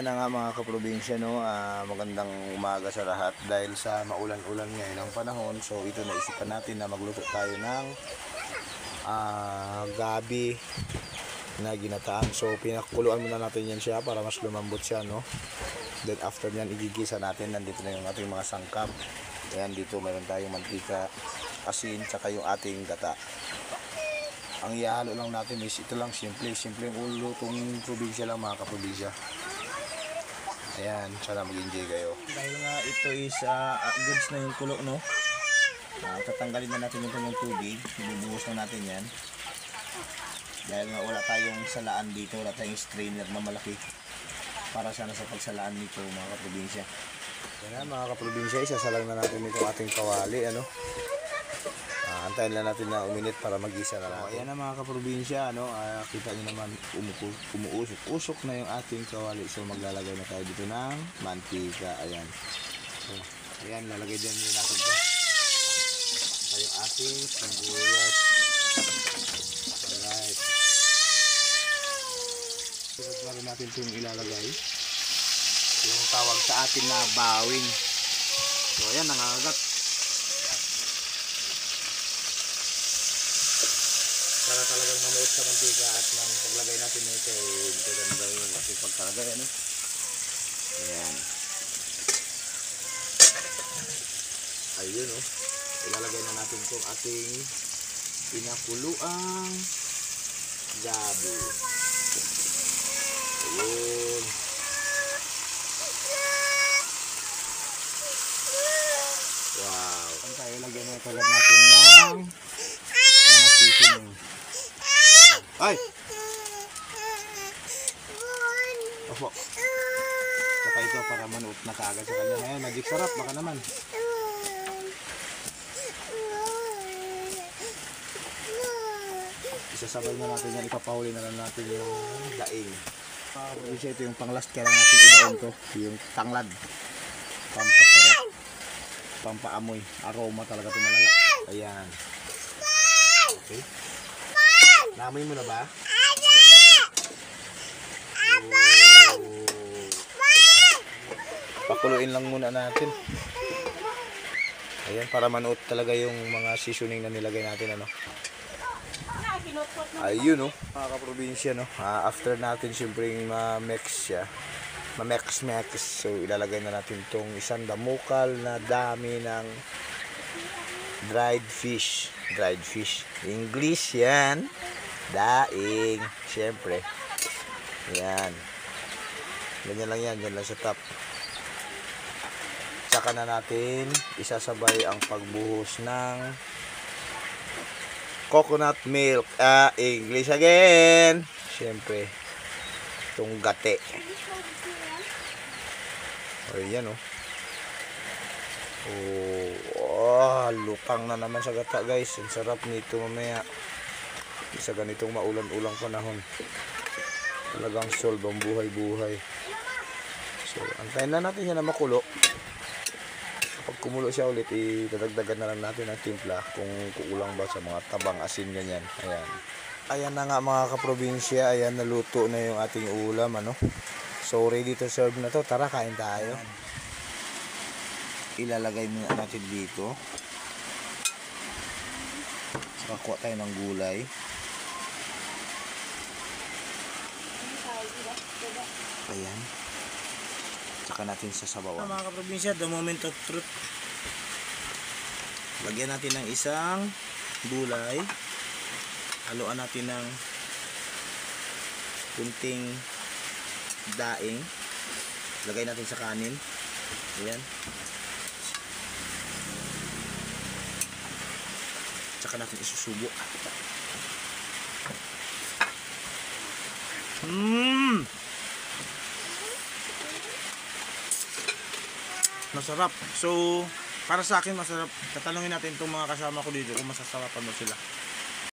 Ayan na nga mga kaprobinsya, no? Magandang umaga sa lahat dahil sa maulan-ulan ngayon ang panahon. So ito naisipan natin na magluto tayo ng gabi na ginataan. So pinakuluan muna natin yan siya para mas lumambot siya, no? Then after nyan igigisa natin. Nandito na yung ating mga sangkap. Ayan, dito meron tayong mantika, asin, tsaka yung ating gata. Ang ihalo lang natin is ito lang, simple yung ulutong probinsya lang mga kaprobinsya. Ayan, sana mag-enjoy kayo. Dahil nga ito is goods na yung kulo, no? Tatanggalin na natin yung tubig, ibubuhos na natin yan. Dahil nga wala tayong salaan dito, wala tayong strainer na malaki para sana sa pagsalaan nito mga kaprobinsya. Ayan mga kaprobinsya, isasalang na natin itong ating kawali, ano? Antayin lang natin na uminit para mag-isa na natin. Ayan na mga kaprobinsya, ano? Kita nyo naman umuusok na yung ating kawali. So maglalagay na tayo dito ng mantika. Ayan. So, ayan, lalagay din nyo natin ito. So yung ating sibuyas. Alright. Sunod na rin natin itong ilalagay. Yung tawag sa atin na bawing. So ayan, nangangagat. Para talagang manuot sa mantika at nang paglagay natin nito dito ganda yung ating pagkalagay, ano? Ayan. Ayun, oh. Ilalagay na natin itong ating pinakuluang gabi. Ayun. Wow. Ang tayo lagyan na kagat natin ng mga seasoning. Ay! Opo. Saka ito para manuot na kaagad sa kanya. Ngayon, magic sarap. Baka naman. Isasabay na natin yan. Ipapahuli na lang natin yung daing. Ito yung pang last. Kaya lang natin ibaon to. Yung tanglad. Pampasarap. Pampaamoy. Aroma talaga ito malala. Ayan. Okay. Naamoy mo na ba? Pakuluin lang muna natin. Ayan, para manuot talaga yung mga seasoning na nilagay natin, ano. Ayun, no, mga kaprobinsya, no. After natin siyempre ma-mix siya, ma-mix. So ilalagay na natin tong isang damukal na dami ng dried fish. English yan. Daing. Siyempre. Yan. Ganyan lang yan. Yan lang sa top. Tsaka na natin isasabay ang pagbuhos ng coconut milk. English again. Siyempre. Itong gate. Ayan, oh. Lutang na naman sa gata, guys. Ang sarap nito mamaya sa ganitong maulan-ulang panahon. Talagang solve ang buhay-buhay. So antayin na natin yan na makulo. Kapag kumulo siya ulit, itadagdagan na lang natin ang timpla kung kukulang ba sa mga tabang asin ganyan. Ayan na nga mga kaprobinsya. Ayan, naluto na yung ating ulam, ano. So ready to serve na to. Tara, kain tayo. Ilalagay muna natin dito. Saka kuha tayo ng gulay. Ayan. Saka natin sasabawan. Mga kaprobinsya, the moment of truth. Lagyan natin ng isang gulay. Haluan natin ng kunting daing. Lagay natin sa kanin. Ayan. Tsaka natin isusubo. Masarap. So, para sa akin masarap. Tatanungin natin itong mga kasama ko dito kung masasarapan mo sila.